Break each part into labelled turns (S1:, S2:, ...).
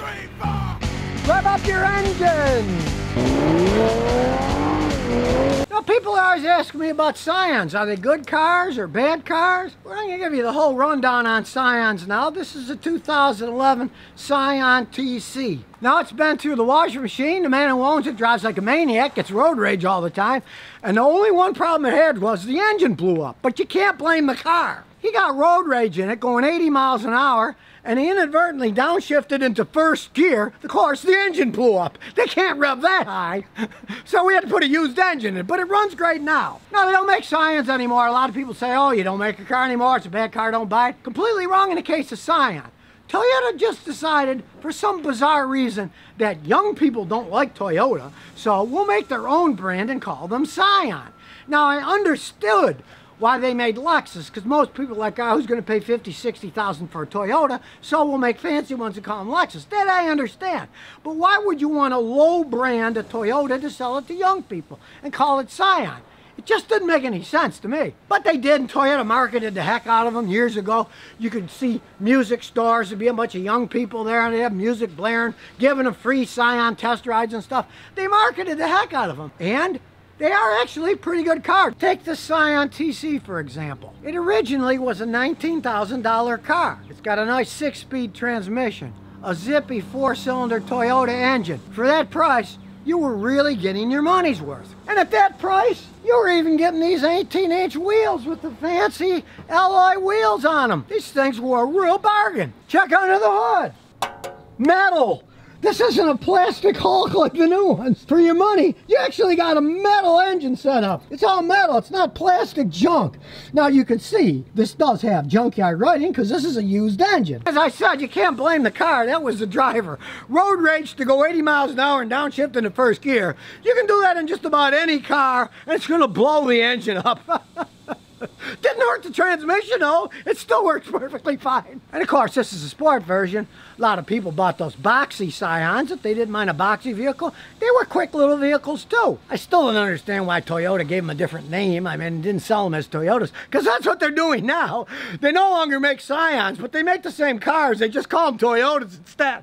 S1: Rev up your engine! Now, people are always asking me about Scions. Are they good cars or bad cars? Well, I'm going to give you the whole rundown on Scions now. This is a 2011 Scion TC. Now, it's been through the washing machine. The man who owns it drives like a maniac, gets road rage all the time. And the only one problem it had was the engine blew up. But you can't blame the car. He got road rage in it, going 80 miles an hour, and he inadvertently downshifted into first gear. Of course, the engine blew up. They can't rev that high. So we had to put a used engine in, but it runs great now. Now, they don't make Scions anymore. A lot of people say, oh, you don't make a car anymore, it's a bad car, don't buy it. Completely wrong in the case of Scion. Toyota just decided, for some bizarre reason, that young people don't like Toyota, so we'll make their own brand and call them Scion. Now, I understood why they made Lexus, because most people are like, oh, who's going to pay $50,000, $60,000 for a Toyota, so we'll make fancy ones and call them Lexus. That I understand. But why would you want to low brand a Toyota to sell it to young people and call it Scion? It just didn't make any sense to me. But they did, and Toyota marketed the heck out of them years ago. You could see music stores, there'd be a bunch of young people there, and they have music blaring, giving them free Scion test rides and stuff. They marketed the heck out of them. And they are actually pretty good cars. Take the Scion TC, for example. It originally was a $19,000 car. It's got a nice 6-speed transmission, a zippy 4-cylinder Toyota engine. For that price, you were really getting your money's worth. And at that price, you were even getting these 18-inch wheels with the fancy alloy wheels on them. These things were a real bargain. Check under the hood. Metal. This isn't a plastic hulk like the new ones. For your money, you actually got a metal engine set up. It's all metal, it's not plastic junk. Now you can see, this does have junkyard writing because this is a used engine. As I said, you can't blame the car, that was the driver. Road rage to go 80 miles an hour and downshift into first gear. You can do that in just about any car and it's gonna blow the engine up. Didn't hurt the transmission though, it still works perfectly fine. And of course, this is a sport version. A lot of people bought those boxy Scions if they didn't mind a boxy vehicle. They were quick little vehicles too. I still don't understand why Toyota gave them a different name. I mean, didn't sell them as Toyotas, because that's what they're doing now. They no longer make Scions, but they make the same cars. They just call them Toyotas instead.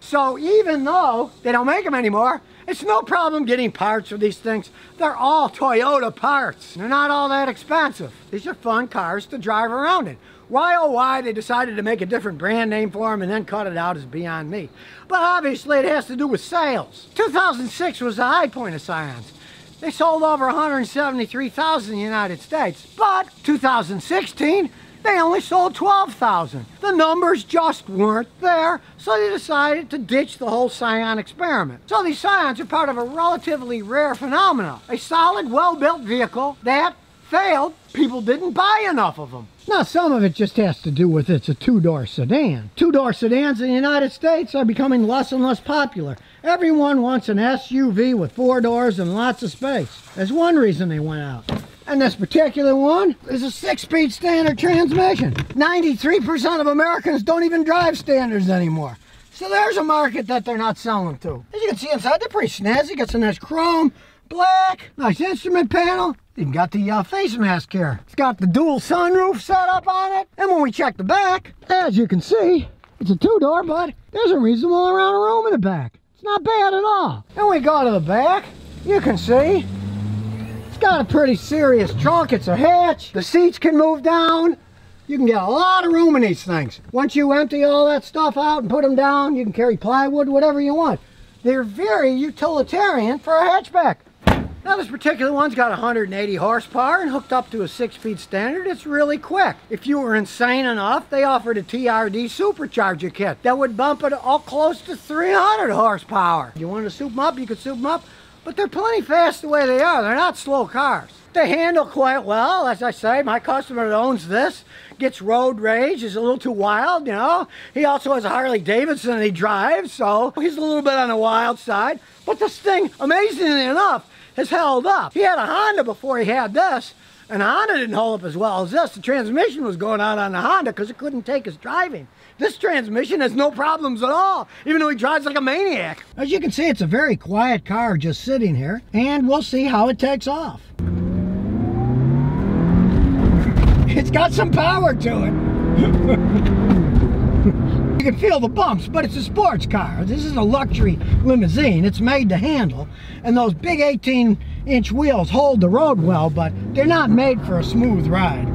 S1: So even though they don't make them anymore, it's no problem getting parts for these things. They're all Toyota parts. They're not all that expensive. These are fun cars to drive around in. Why, oh why, they decided to make a different brand name for them and then cut it out is beyond me. But obviously it has to do with sales. 2006 was the high point of Scions. They sold over 173,000 in the United States. But 2016, they only sold 12,000. The numbers just weren't there, so they decided to ditch the whole Scion experiment. So these Scions are part of a relatively rare phenomenon. A solid, well-built vehicle that failed. People didn't buy enough of them. Now, some of it just has to do with it's a two-door sedan. Two-door sedans in the United States are becoming less and less popular. Everyone wants an SUV with 4 doors and lots of space. That's one reason they went out. And this particular one is a 6-speed standard transmission. 93% of Americans don't even drive standards anymore. So there's a market that they're not selling to. As you can see inside, they're pretty snazzy. Got some nice chrome, black, nice instrument panel. Even got the face mask here. It's got the dual sunroof set up on it. And when we check the back, as you can see, it's a 2-door, but there's a reasonable amount of room in the back. It's not bad at all. And we go to the back, you can see it's got a pretty serious trunk. It's a hatch. The seats can move down. You can get a lot of room in these things. Once you empty all that stuff out and put them down, you can carry plywood, whatever you want. They're very utilitarian for a hatchback. Now this particular one's got 180 horsepower and hooked up to a 6-speed standard. It's really quick. If you were insane enough, they offered a TRD supercharger kit that would bump it all close to 300 horsepower. If you wanted to soup them up, you could soup them up. But they're plenty fast the way they are. They're not slow cars. They handle quite well. As I say, my customer that owns this gets road rage. He's a little too wild, you know. He also has a Harley Davidson he drives, so he's a little bit on the wild side. But this thing, amazingly enough, has held up. He had a Honda before he had this, and the Honda didn't hold up as well as this. The transmission was going on the Honda because it couldn't take his driving. This transmission has no problems at all, even though he drives like a maniac. As you can see, it's a very quiet car just sitting here, and we'll see how it takes off. It's got some power to it. You can feel the bumps, but it's a sports car. This is a luxury limousine. It's made to handle, and those big 18-inch wheels hold the road well, but they're not made for a smooth ride.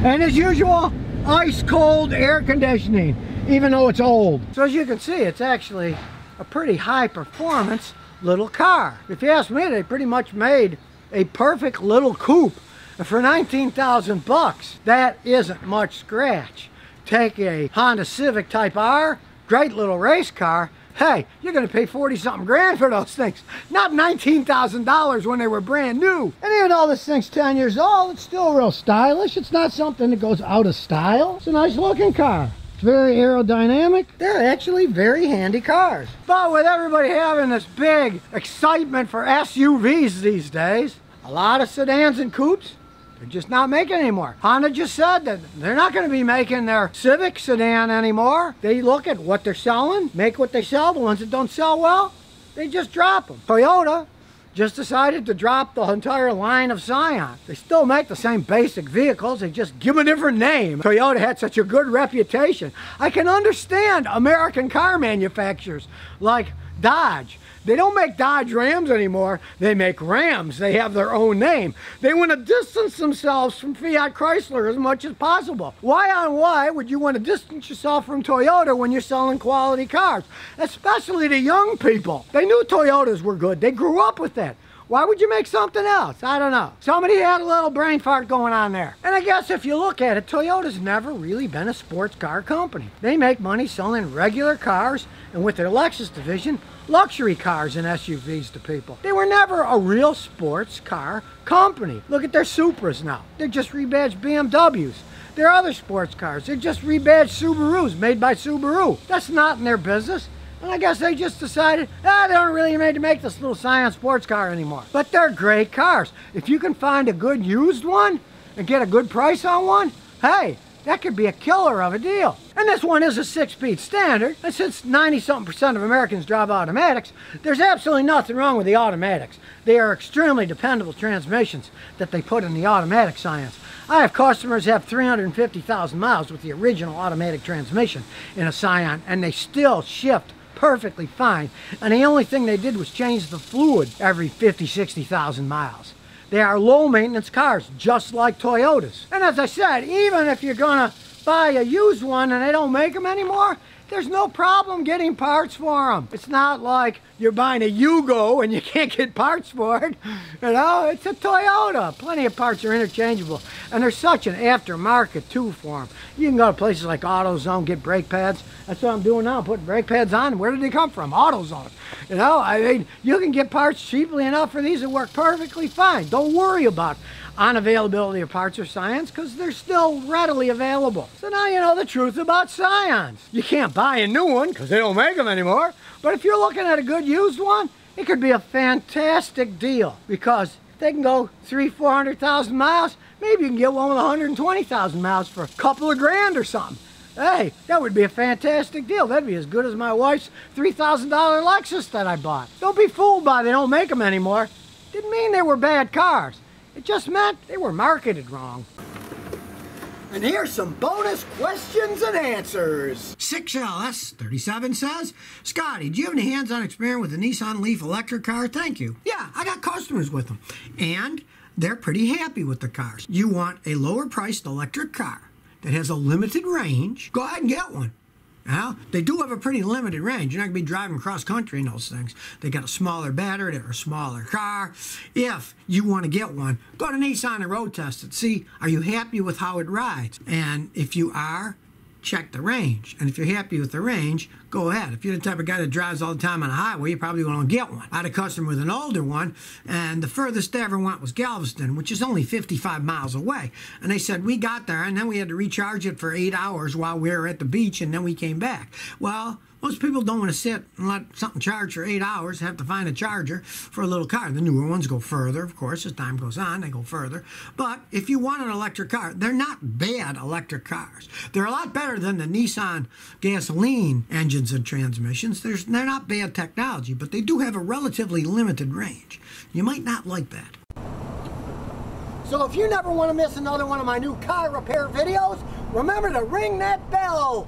S1: And as usual, ice cold air conditioning, even though it's old. So as you can see, it's actually a pretty high performance little car. If you ask me, they pretty much made a perfect little coupe. And for 19,000 bucks, that isn't much scratch. Take a Honda Civic Type R, great little race car. Hey, you're gonna pay 40-something grand for those things. Not $19,000 when they were brand new. And even though this thing's 10 years old, it's still real stylish. It's not something that goes out of style. It's a nice looking car. It's very aerodynamic. They're actually very handy cars. But with everybody having this big excitement for SUVs these days, a lot of sedans and coupes, they're just not making anymore. Honda just said that they're not going to be making their Civic sedan anymore. They look at what they're selling, make what they sell. The ones that don't sell well, they just drop them. Toyota just decided to drop the entire line of Scion. They still make the same basic vehicles, they just give them a different name. Toyota had such a good reputation. I can understand American car manufacturers like Dodge. They don't make Dodge Rams anymore. They make Rams. They have their own name. They want to distance themselves from Fiat Chrysler as much as possible. Why would you want to distance yourself from Toyota when you're selling quality cars? Especially to young people. They knew Toyotas were good. They grew up with that. Why would you make something else? I don't know. Somebody had a little brain fart going on there. And I guess if you look at it, Toyota's never really been a sports car company. They make money selling regular cars, and with their Lexus division, luxury cars and SUVs to people. They were never a real sports car company. Look at their Supras now. They're just rebadged BMWs. Their other sports cars, they're just rebadged Subarus made by Subaru. That's not in their business. And I guess they just decided, they don't really need to make this little Scion sports car anymore. But they're great cars. If you can find a good used one and get a good price on one, hey, that could be a killer of a deal. And this one is a 6-speed standard, and since 90-something% of Americans drive automatics, there's absolutely nothing wrong with the automatics. They are extremely dependable transmissions that they put in the automatic Scions. I have customers who have 350,000 miles with the original automatic transmission in a Scion, and they still shift perfectly fine. And the only thing they did was change the fluid every 50-60,000 miles. They are low maintenance cars, just like Toyotas. And as I said, even if you're gonna buy a used one and they don't make them anymore, there's no problem getting parts for them. It's not like you're buying a Yugo and you can't get parts for it. You know, it's a Toyota. Plenty of parts are interchangeable. And there's such an aftermarket too for them. You can go to places like AutoZone, get brake pads. That's what I'm doing now, putting brake pads on. Where did they come from? AutoZone. You know, I mean, you can get parts cheaply enough for these that work perfectly fine. Don't worry about unavailability of parts or Scions, because they're still readily available. So now you know the truth about Scions. You can't buy a new one because they don't make them anymore. But if you're looking at a good used one, it could be a fantastic deal, because if they can go 300,000-400,000 miles, maybe you can get one with 120,000 miles for a couple of grand or something. Hey, that would be a fantastic deal. That'd be as good as my wife's $3,000 Lexus that I bought. Don't be fooled by they don't make them anymore. Didn't mean they were bad cars. It just meant they were marketed wrong. And here's some bonus questions and answers. 6LS37 says, Scotty, do you have any hands-on experience with the Nissan Leaf electric car? Thank you. Yeah, I got customers with them. And they're pretty happy with the cars. You want a lower-priced electric car that has a limited range, go ahead and get one. Now, they do have a pretty limited range. You're not going to be driving cross country in those things. They got a smaller battery, they're a smaller car. If you want to get one, go to Nissan and road test it. See, are you happy with how it rides? And if you are, check the range. And if you're happy with the range, go ahead. If you're the type of guy that drives all the time on a highway, you probably want to get one. I had a customer with an older one, and the furthest they ever went was Galveston, which is only 55 miles away. And they said, we got there, and then we had to recharge it for 8 hours while we were at the beach, and then we came back. Well, most people don't want to sit and let something charge for 8 hours, have to find a charger for a little car. The newer ones go further, of course, as time goes on, they go further. But if you want an electric car, they're not bad electric cars. They're a lot better than the Nissan gasoline engines and transmissions. They're not bad technology, but they do have a relatively limited range. You might not like that. So if you never want to miss another one of my new car repair videos, Remember to ring that bell.